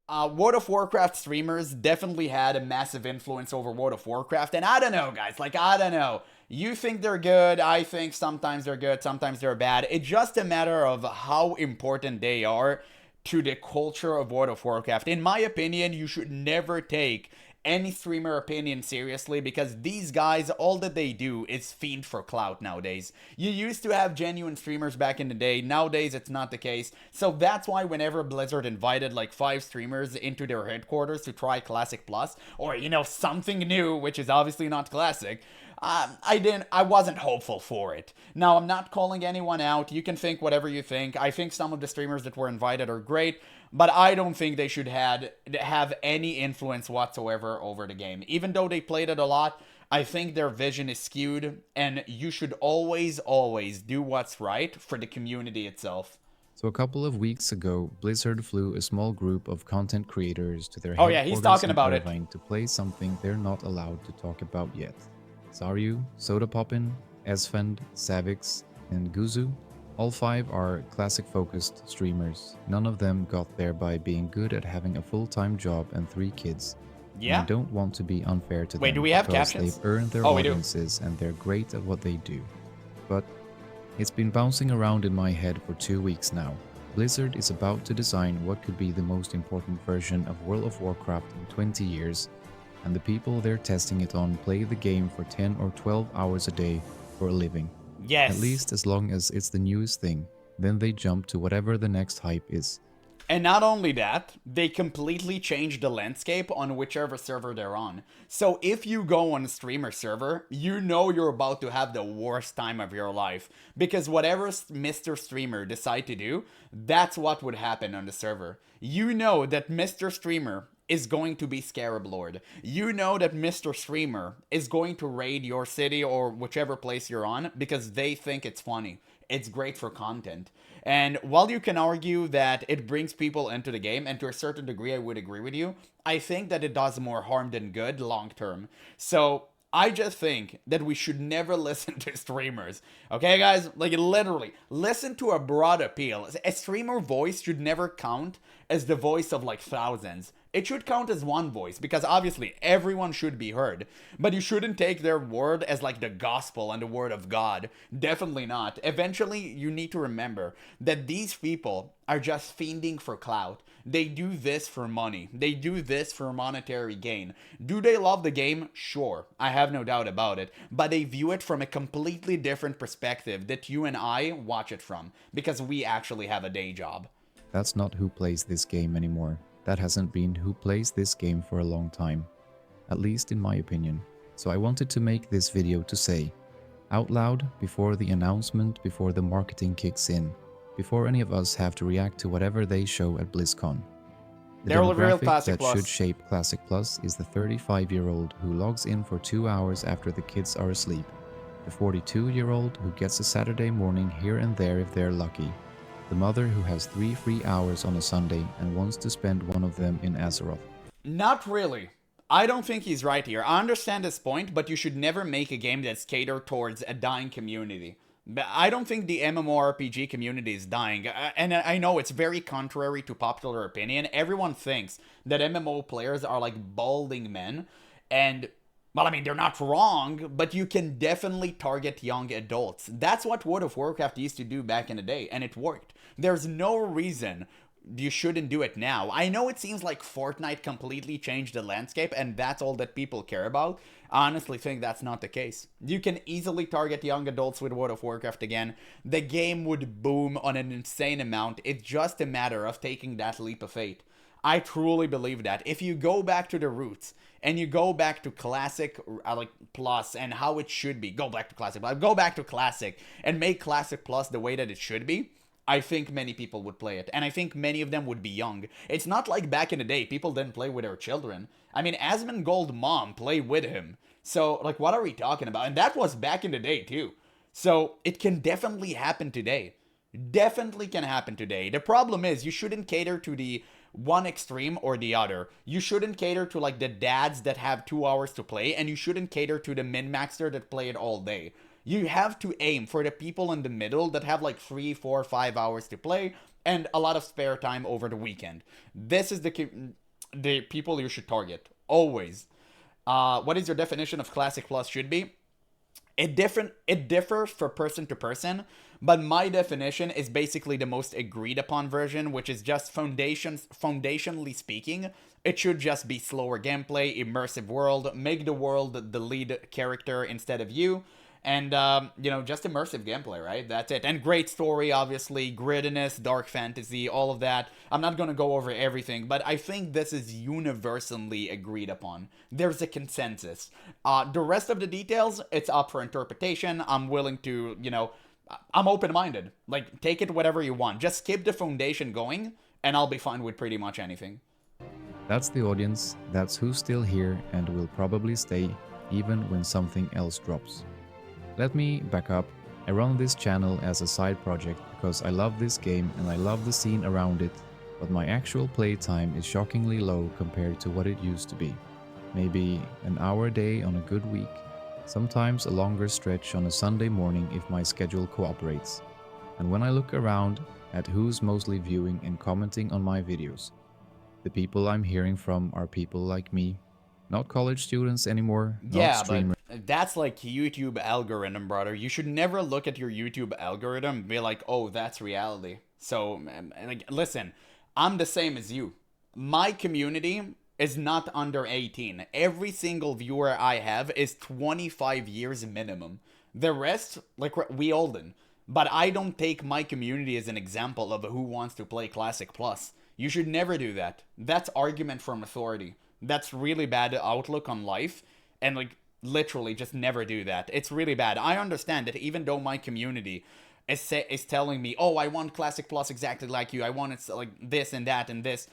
World of Warcraft streamers definitely had a massive influence over World of Warcraft, and I don't know, guys. Like, I don't know. You think they're good. I think sometimes they're good, sometimes they're bad. It's just a matter of how important they are to the culture of World of Warcraft. In my opinion, you should never take any streamer opinion seriously because these guys, all that they do is fiend for clout nowadays. You used to have genuine streamers back in the day. Nowadays, it's not the case. So that's why whenever Blizzard invited like 5 streamers into their headquarters to try Classic Plus, or, something new, which is obviously not Classic, I wasn't hopeful for it. Now, I'm not calling anyone out. You can think whatever you think. I think some of the streamers that were invited are great, but I don't think they should have any influence whatsoever over the game. Even though they played it a lot, I think their vision is skewed, and you should always, always do what's right for the community itself. So a couple of weeks ago, Blizzard flew a small group of content creators to their Oh yeah, he's headquarters talking in about it. Irvine to play something they're not allowed to talk about yet. Zaryu, Sodapoppin, Esfand, Savix, and Guzu, all 5 are classic-focused streamers. None of them got there by being good at having a full-time job and 3 kids. And I Yeah? don't want to be unfair to Wait, them do we have because captions? they've earned their Oh, we do. audiences and they're great at what they do. But it's been bouncing around in my head for 2 weeks now. Blizzard is about to design what could be the most important version of World of Warcraft in 20 years, and the people they're testing it on play the game for 10 or 12 hours a day for a living. Yes. At least as long as it's the newest thing. Then they jump to whatever the next hype is. And not only that, they completely changed the landscape on whichever server they're on. So if you go on a streamer server, you know you're about to have the worst time of your life. Because whatever Mr. Streamer decide to do, that's what would happen on the server. You know that Mr. Streamer is going to be Scarab Lord. You know that Mr. Streamer is going to raid your city or whichever place you're on because they think it's funny. It's great for content. And while you can argue that it brings people into the game, and to a certain degree I would agree with you, I think that it does more harm than good long term. So I just think that we should never listen to streamers. Okay, guys? Like, literally, listen to a broad appeal. A streamer voice should never count as the voice of like thousands. It should count as one voice because obviously everyone should be heard. But you shouldn't take their word as like the gospel and the word of God. Definitely not. Eventually, you need to remember that these people are just fiending for clout. They do this for money. They do this for monetary gain. Do they love the game? Sure. I have no doubt about it. But they view it from a completely different perspective that you and I watch it from. Because we actually have a day job. That's not who plays this game anymore. That hasn't been who plays this game for a long time. At least in my opinion. So I wanted to make this video to say, out loud, before the announcement, before the marketing kicks in, before any of us have to react to whatever they show at BlizzCon. The They're real demographic Classic that Plus. should shape Classic Plus is the 35-year-old who logs in for 2 hours after the kids are asleep, the 42-year-old who gets a Saturday morning here and there if they're lucky, the mother who has 3 free hours on a Sunday and wants to spend one of them in Azeroth. Not really. I don't think he's right here. I understand his point, but you should never make a game that's catered towards a dying community. But I don't think the MMORPG community is dying, and I know it's very contrary to popular opinion. Everyone thinks that MMO players are like balding men, and well, I mean, they're not wrong, but you can definitely target young adults. That's what World of Warcraft used to do back in the day, and it worked. There's no reason you shouldn't do it now. I know it seems like Fortnite completely changed the landscape, and that's all that people care about. I honestly think that's not the case. You can easily target young adults with World of Warcraft again. The game would boom on an insane amount. It's just a matter of taking that leap of faith. I truly believe that. If you go back to the roots, and you go back to Classic, like Plus, and how it should be, go back to Classic, go back to Classic, and make Classic Plus the way that it should be, I think many people would play it. And I think many of them would be young. It's not like back in the day, people didn't play with their children. I mean, Asmongold mom played with him. So, like, what are we talking about? And that was back in the day, too. So, it can definitely happen today. Definitely can happen today. The problem is, you shouldn't cater to the one extreme or the other. You shouldn't cater to, like, the dads that have 2 hours to play, and you shouldn't cater to the min-maxer that play it all day. You have to aim for the people in the middle that have like 3, 4, 5 hours to play, and a lot of spare time over the weekend. This is the people you should target always. What is your definition of Classic Plus should be? It differs for person to person, but my definition is basically the most agreed upon version, which is just foundationally speaking, it should just be slower gameplay, immersive world, make the world the lead character instead of you, and just immersive gameplay, right? That's it. And great story, obviously, grittiness, dark fantasy, all of that. I'm not gonna go over everything, but I think this is universally agreed upon. There's a consensus. The rest of the details, it's up for interpretation. I'm willing to, I'm open-minded. Like, take it whatever you want. Just keep the foundation going, and I'll be fine with pretty much anything. That's the audience, that's who's still here and will probably stay even when something else drops. Let me back up. I run this channel as a side project because I love this game and I love the scene around it, but my actual playtime is shockingly low compared to what it used to be. Maybe an hour a day on a good week, sometimes a longer stretch on a Sunday morning if my schedule cooperates. And when I look around at who's mostly viewing and commenting on my videos, the people I'm hearing from are people like me, not college students anymore, not Yeah, streamers. but that's like YouTube algorithm, brother. You should never look at your YouTube algorithm and be like, oh, that's reality. So, like, listen, I'm the same as you. My community is not under 18. Every single viewer I have is 25 years minimum. The rest, like, we olden. But I don't take my community as an example of who wants to play Classic Plus. You should never do that. That's argument from authority. That's really bad outlook on life. And, like, literally just never do that. It's really bad. I understand that even though my community is telling me, oh, I want Classic Plus exactly like you. I want it like this and that and this.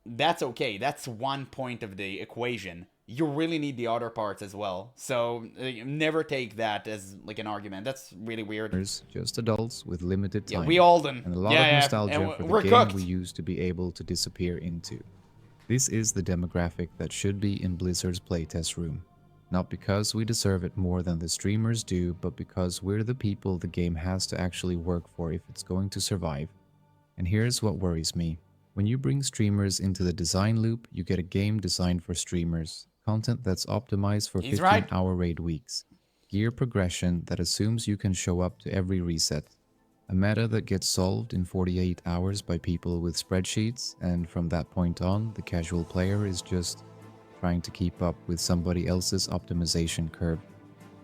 That's okay. That's one point of the equation. You really need the other parts as well. So never take that as like an argument. That's really weird. Just adults with limited time. Yeah, we all them. And a lot of nostalgia for the game cooked. we used to be able to disappear into. This is the demographic that should be in Blizzard's playtest room. Not because we deserve it more than the streamers do, but because we're the people the game has to actually work for if it's going to survive. And here's what worries me. When you bring streamers into the design loop, you get a game designed for streamers, content that's optimized for 15-hour raid weeks, gear progression that assumes you can show up to every reset, a meta that gets solved in 48 hours by people with spreadsheets, and from that point on, the casual player is just trying to keep up with somebody else's optimization curve.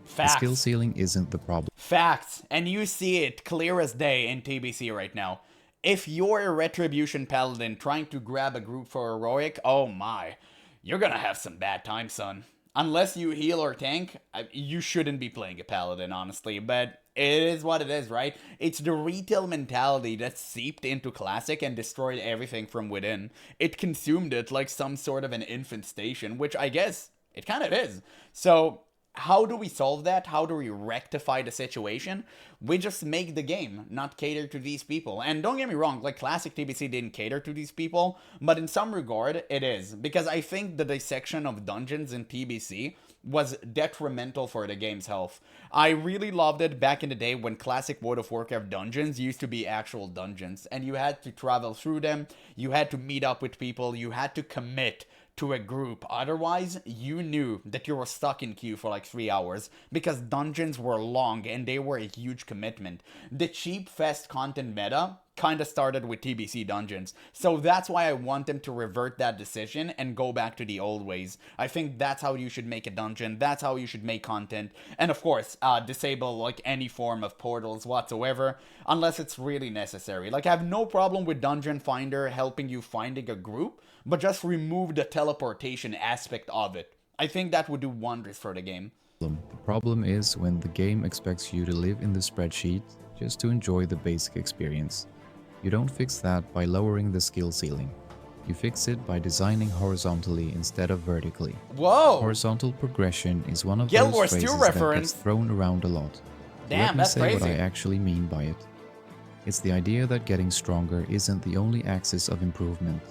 Facts. The skill ceiling isn't the problem. Facts. And you see it clear as day in TBC right now. If you're a Retribution Paladin trying to grab a group for heroic, oh my, you're gonna have some bad times, son. Unless you heal or tank, you shouldn't be playing a Paladin, honestly, but it is what it is, right? It's the retail mentality that seeped into Classic and destroyed everything from within. It consumed it like some sort of an infant station, which I guess it kind of is. So, how do we solve that? How do we rectify the situation? We just make the game not cater to these people. And don't get me wrong, like Classic TBC didn't cater to these people, but in some regard it is. Because I think the dissection of dungeons in TBC was detrimental for the game's health. I really loved it back in the day when classic World of Warcraft dungeons used to be actual dungeons. And you had to travel through them, you had to meet up with people, you had to commit to a group. Otherwise, you knew that you were stuck in queue for like 3 hours because dungeons were long and they were a huge commitment. The cheap fest content meta kind of started with TBC dungeons. So that's why I want them to revert that decision and go back to the old ways. I think that's how you should make a dungeon. That's how you should make content. And of course, disable like any form of portals whatsoever, unless it's really necessary. Like I have no problem with Dungeon Finder helping you finding a group, but just remove the teleportation aspect of it. I think that would do wonders for the game. The problem is when the game expects you to live in the spreadsheet just to enjoy the basic experience. You don't fix that by lowering the skill ceiling. You fix it by designing horizontally instead of vertically. Whoa! Horizontal progression is one of Guild those Wars 2 phrases that reference. gets thrown around a lot. Damn, Let me that's say crazy. what I actually mean by it. It's the idea that getting stronger isn't the only axis of improvement.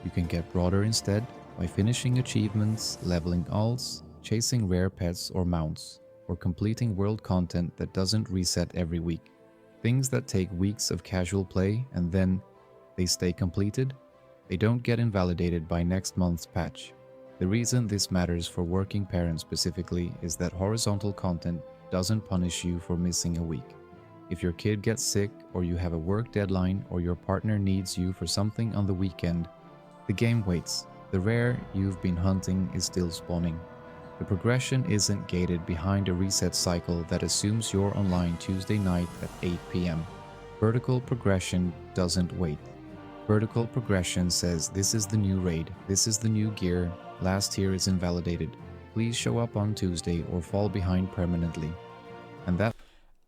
You can get broader instead by finishing achievements, leveling alts, chasing rare pets or mounts, or completing world content that doesn't reset every week. Things that take weeks of casual play and then They stay completed. They don't get invalidated by next month's patch. The reason this matters for working parents specifically is that horizontal content doesn't punish you for missing a week. If your kid gets sick, or you have a work deadline, or your partner needs you for something on the weekend, the game waits. The rare you've been hunting is still spawning. The progression isn't gated behind a reset cycle that assumes you're online Tuesday night at 8 p.m. Vertical progression doesn't wait. Vertical progression says this is the new raid, this is the new gear, last tier is invalidated. Please show up on Tuesday or fall behind permanently. And that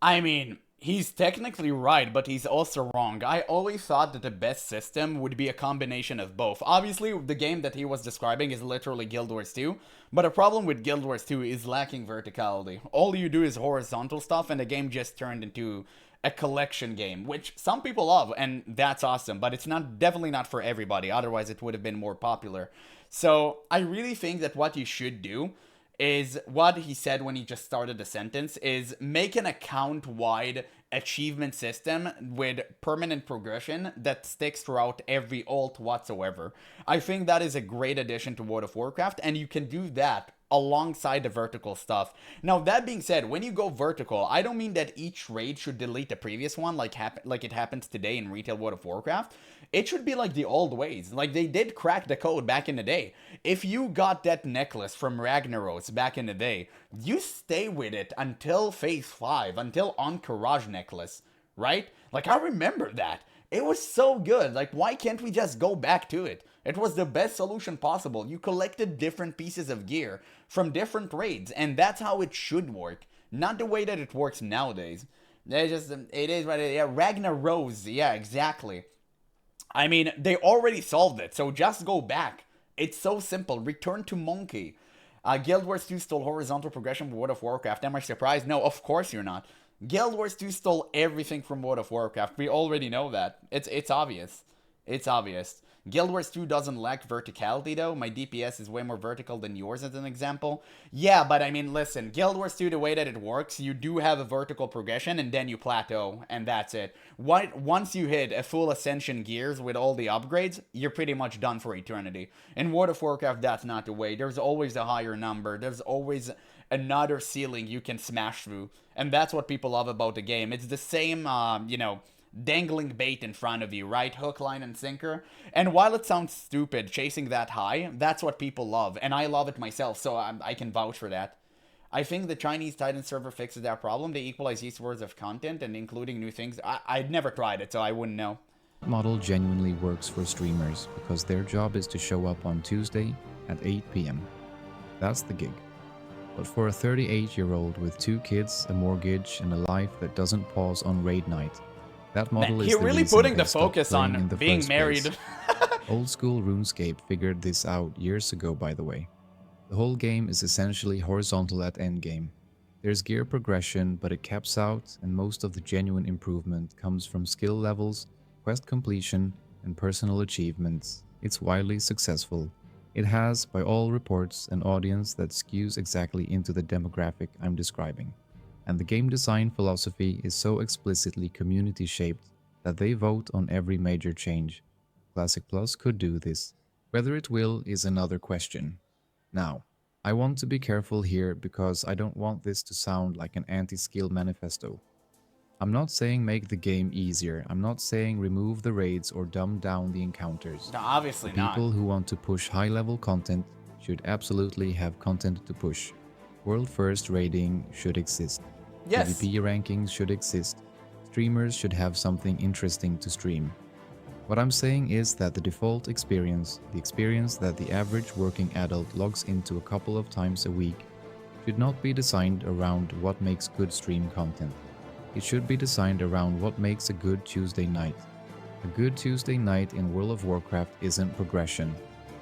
I mean, he's technically right, but he's also wrong. I always thought that the best system would be a combination of both. Obviously, the game that he was describing is literally Guild Wars 2, but a problem with Guild Wars 2 is lacking verticality. All you do is horizontal stuff, and the game just turned into a collection game, which some people love, and that's awesome, but it's definitely not for everybody, otherwise it would have been more popular. So, I really think that what you should do is what he said when he just started the sentence is make an account-wide achievement system with permanent progression that sticks throughout every ult whatsoever. I think that is a great addition to World of Warcraft, and you can do that alongside the vertical stuff. Now, that being said, when you go vertical, I don't mean that each raid should delete the previous one like it happens today in retail World of Warcraft. It should be like the old ways. Like, they did crack the code back in the day. If you got that necklace from Ragnaros back in the day, you stay with it until Phase 5, until Encourage necklace, right? Like, I remember that. It was so good. Like, why can't we just go back to it? It was the best solution possible. You collected different pieces of gear from different raids, and that's how it should work. Not the way that it works nowadays. It is what it is. Yeah, Ragnaros. Yeah, exactly. I mean, they already solved it, so just go back. It's so simple. Return to Monkey. Guild Wars 2 stole horizontal progression from World of Warcraft. Am I surprised? No, of course you're not. Guild Wars 2 stole everything from World of Warcraft. We already know that. It's obvious. It's obvious. Guild Wars 2 doesn't lack verticality though. My DPS is way more vertical than yours as an example. Yeah, but I mean, listen, Guild Wars 2, the way that it works, you do have a vertical progression and then you plateau, and that's it. Once you hit a full Ascension gears with all the upgrades, you're pretty much done for eternity. In World of Warcraft, that's not the way. There's always a higher number. There's always another ceiling you can smash through. And that's what people love about the game. It's the same, dangling bait in front of you, right? Hook, line, and sinker. And while it sounds stupid, chasing that high, that's what people love. And I love it myself, so I can vouch for that. I think the Chinese Titan server fixes that problem. They equalize eastwards of content and including new things. I'd never tried it, so I wouldn't know. model genuinely works for streamers because their job is to show up on Tuesday at 8 p.m. That's the gig. But for a 38-year-old with 2 kids, a mortgage, and a life that doesn't pause on raid night, that model is you're the really reason putting they the stopped focus playing on in the being first married. place. Old school RuneScape figured this out years ago, by the way. The whole game is essentially horizontal at endgame. There's gear progression, but it caps out, and most of the genuine improvement comes from skill levels, quest completion, and personal achievements. It's wildly successful. It has, by all reports, an audience that skews exactly into the demographic I'm describing. And the game design philosophy is so explicitly community-shaped that they vote on every major change. Classic Plus could do this. Whether it will is another question. Now, I want to be careful here because I don't want this to sound like an anti-skill manifesto. I'm not saying make the game easier, I'm not saying remove the raids or dumb down the encounters. No, obviously not. People who want to push high-level content should absolutely have content to push. World-first raiding should exist. Yes. PvP rankings should exist. Streamers should have something interesting to stream. What I'm saying is that the default experience, the experience that the average working adult logs into a couple of times a week, should not be designed around what makes good stream content. It should be designed around what makes a good Tuesday night. A good Tuesday night in World of Warcraft isn't progression.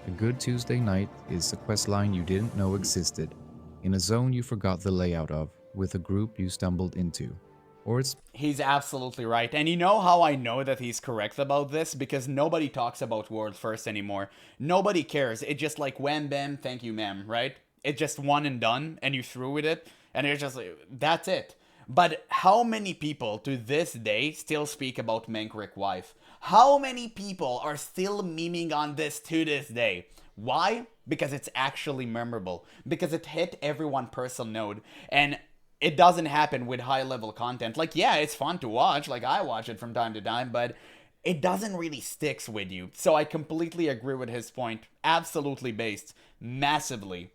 A good Tuesday night is a questline you didn't know existed, in a zone you forgot the layout of, with a group you stumbled into. Or it's... He's absolutely right. And you know how I know that he's correct about this? Because nobody talks about World First anymore. Nobody cares. It's just like wham bam, thank you ma'am, right? It's just one and done, and you through with it, and it's just like, that's it. But how many people to this day still speak about Mankrik wife? How many people are still memeing on this to this day? Why? Because it's actually memorable. Because it hit everyone personal node. And it doesn't happen with high level content. Like, yeah, it's fun to watch. Like, I watch it from time to time, but it doesn't really sticks with you. So I completely agree with his point. Absolutely based. Massively.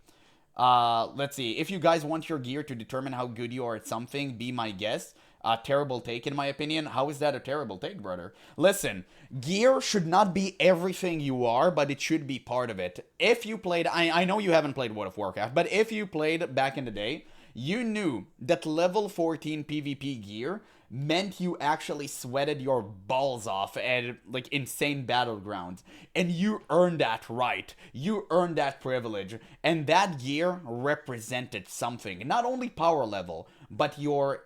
Let's see. If you guys want your gear to determine how good you are at something, be my guest. Terrible take, in my opinion. How is that a terrible take, brother? Listen, gear should not be everything you are, but it should be part of it. If you played, I know you haven't played World of Warcraft, but if you played back in the day, you knew that level 14 PvP gear meant you actually sweated your balls off at like insane battlegrounds, and you earned that right. You earned that privilege, and that gear represented something. Not only power level, but your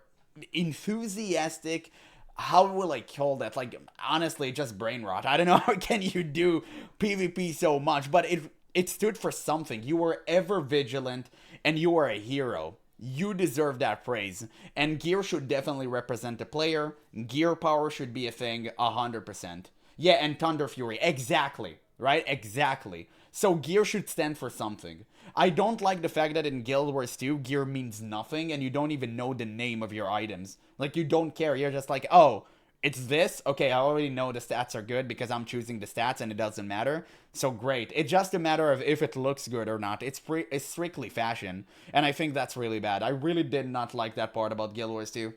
enthusiastic, how will I call that? Like, honestly, just brain rot. I don't know how can you do PvP so much, but it stood for something. You were ever vigilant, and you were a hero. You deserve that praise. And gear should definitely represent the player. Gear power should be a thing 100%. Yeah, and Thunder Fury. Exactly. Right? Exactly. So gear should stand for something. I don't like the fact that in Guild Wars 2, gear means nothing and you don't even know the name of your items. Like, you don't care. You're just like, oh, it's this? Okay, I already know the stats are good because I'm choosing the stats and it doesn't matter. So great. It's just a matter of if it looks good or not. It's strictly fashion. And I think that's really bad. I really did not like that part about Guild Wars 2.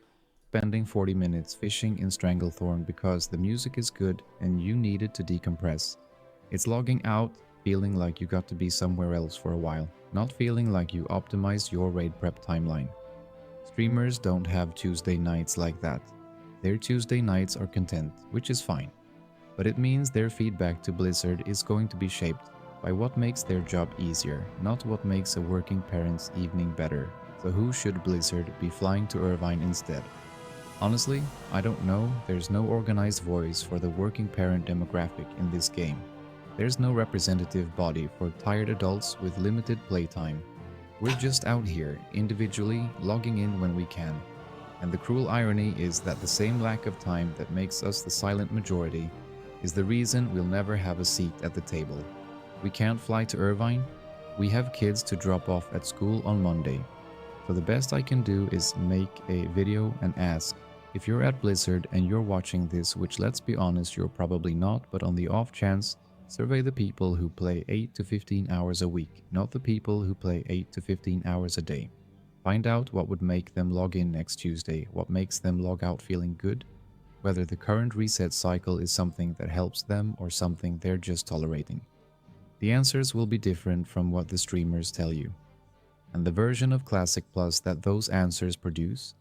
Spending 40 minutes fishing in Stranglethorn because the music is good and you needed to decompress. It's logging out, feeling like you got to be somewhere else for a while, not feeling like you optimized your raid prep timeline. Streamers don't have Tuesday nights like that. Their Tuesday nights are content, which is fine. But it means their feedback to Blizzard is going to be shaped by what makes their job easier, not what makes a working parent's evening better. So who should Blizzard be flying to Irvine instead? Honestly, I don't know. There's no organized voice for the working parent demographic in this game. There's no representative body for tired adults with limited playtime. We're just out here, individually, logging in when we can. And the cruel irony is that the same lack of time that makes us the silent majority is the reason we'll never have a seat at the table. We can't fly to Irvine. We have kids to drop off at school on Monday. So the best I can do is make a video and ask, if you're at Blizzard and you're watching this, which let's be honest, you're probably not, but on the off chance, survey the people who play 8 to 15 hours a week, not the people who play 8 to 15 hours a day. Find out what would make them log in next Tuesday, what makes them log out feeling good, whether the current reset cycle is something that helps them or something they're just tolerating. The answers will be different from what the streamers tell you. And the version of Classic Plus that those answers produce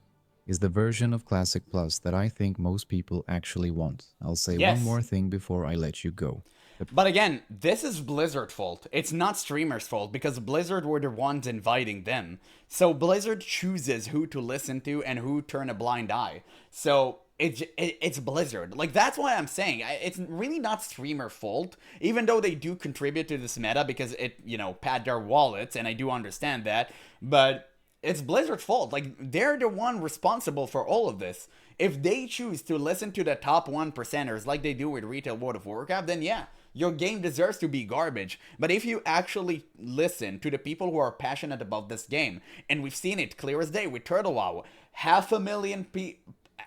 is the version of Classic Plus that I think most people actually want. I'll say one more thing before I let you go. But again, this is Blizzard's fault. It's not streamers' fault because Blizzard were the ones inviting them. So Blizzard chooses who to listen to and who turn a blind eye. So it's Blizzard. Like, that's why I'm saying it's really not streamer fault, even though they do contribute to this meta because it, pad their wallets, and I do understand that. But it's Blizzard's fault. Like, they're the one responsible for all of this. If they choose to listen to the top 1%ers like they do with retail World of Warcraft, then yeah, your game deserves to be garbage. But if you actually listen to the people who are passionate about this game, and we've seen it clear as day with Turtle WoW, 500,000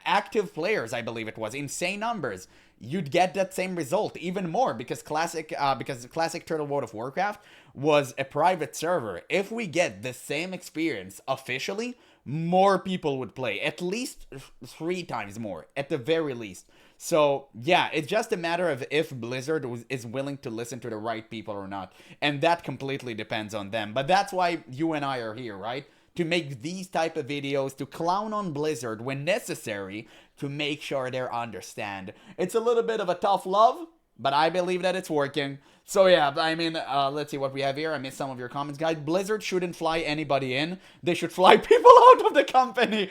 active players, I believe it was, insane numbers, you'd get that same result, even more, because Classic Turtle World of Warcraft was a private server. If we get the same experience officially, more people would play, at least 3 times more, at the very least. So yeah, it's just a matter of if Blizzard is willing to listen to the right people or not, and that completely depends on them. But that's why you and I are here, right? To make these type of videos, to clown on Blizzard when necessary, to make sure they understand. It's a little bit of a tough love, but I believe that it's working. So yeah, I mean, let's see what we have here. I missed some of your comments, guys. Blizzard shouldn't fly anybody in. They should fly people out of the company.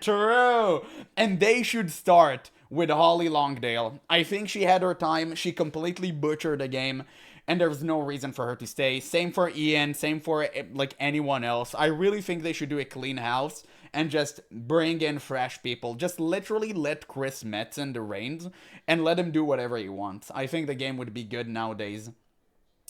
True. And they should start with Holly Longdale. I think she had her time. She completely butchered the game. and there's no reason for her to stay. Same for Ian, same for like anyone else. I really think they should do a clean house and just bring in fresh people. Just literally let Chris Metzen the reins and let him do whatever he wants. I think the game would be good nowadays.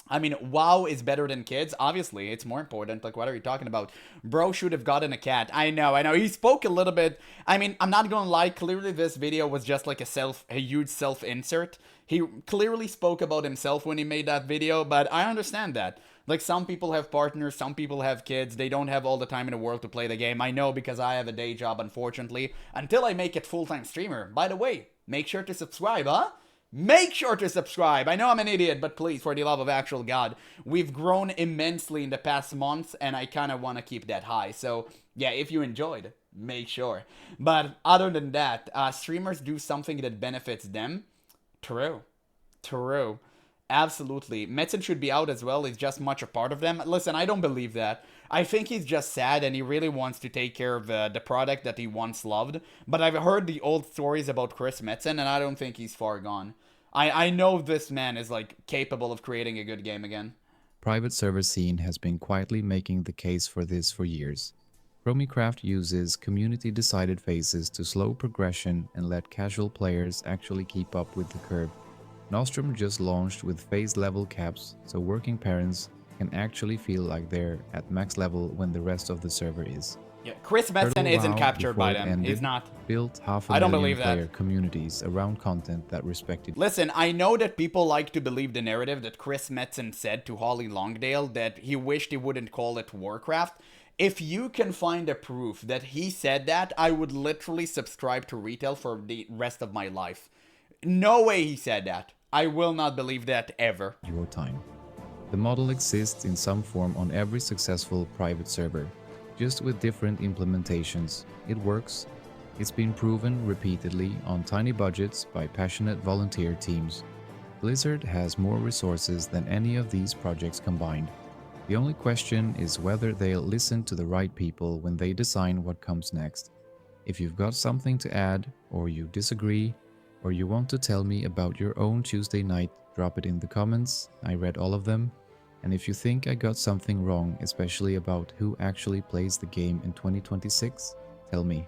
I mean, WoW is better than kids. Obviously, it's more important. Like, what are you talking about? Bro should have gotten a cat. I know. He spoke a little bit. I mean, I'm not gonna lie. Clearly, this video was just like a huge self-insert. He clearly spoke about himself when he made that video, but I understand that. Like, some people have partners, some people have kids. They don't have all the time in the world to play the game. I know because I have a day job, unfortunately, until I make it full-time streamer. By the way, make sure to subscribe, huh? Make sure to subscribe. I know I'm an idiot, but please, for the love of actual God, we've grown immensely in the past months, and I kind of want to keep that high. So, yeah, if you enjoyed, make sure. But other than that, streamers do something that benefits them. True. True. Absolutely. Metzen should be out as well. He's just much a part of them. Listen, I don't believe that. I think he's just sad and he really wants to take care of the product that he once loved. But I've heard the old stories about Chris Metzen, and I don't think he's far gone. I know this man is, like, capable of creating a good game again. Private server scene has been quietly making the case for this for years. Chromicraft uses community-decided phases to slow progression and let casual players actually keep up with the curve. Nostrum just launched with phase level caps, so working parents can actually feel like they're at max level when the rest of the server is. Yeah, Chris Metzen isn't captured by them. He's not. Built half a I don't million believe player that. communities around content that respected. Listen, I know that people like to believe the narrative that Chris Metzen said to Holly Longdale that he wished he wouldn't call it Warcraft. If you can find a proof that he said that, I would literally subscribe to retail for the rest of my life. No way he said that. I will not believe that ever. Your time. The model exists in some form on every successful private server, just with different implementations. It works. It's been proven repeatedly on tiny budgets by passionate volunteer teams. Blizzard has more resources than any of these projects combined. The only question is whether they'll listen to the right people when they design what comes next. If you've got something to add, or you disagree, or you want to tell me about your own Tuesday night, drop it in the comments. I read all of them. And if you think I got something wrong, especially about who actually plays the game in 2026, tell me.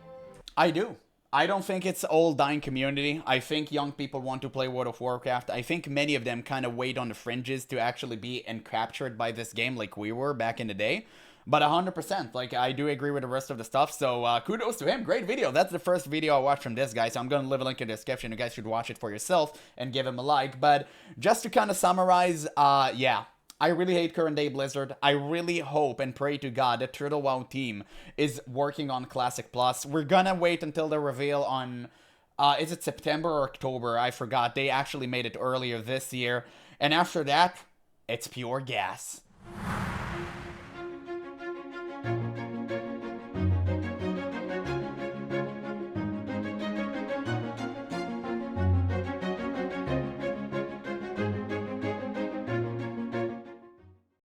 I do. I don't think it's all dying community. I think young people want to play World of Warcraft. I think many of them kind of wait on the fringes to actually be encaptured by this game like we were back in the day. But 100%, like, I do agree with the rest of the stuff, so kudos to him. Great video. That's the first video I watched from this guy, so I'm going to leave a link in the description. You guys should watch it for yourself and give him a like. But just to kind of summarize, yeah, I really hate current day Blizzard. I really hope and pray to God that Turtle WoW team is working on Classic Plus. We're gonna wait until the reveal on, is it September or October? I forgot. They actually made it earlier this year. And after that, it's pure gas.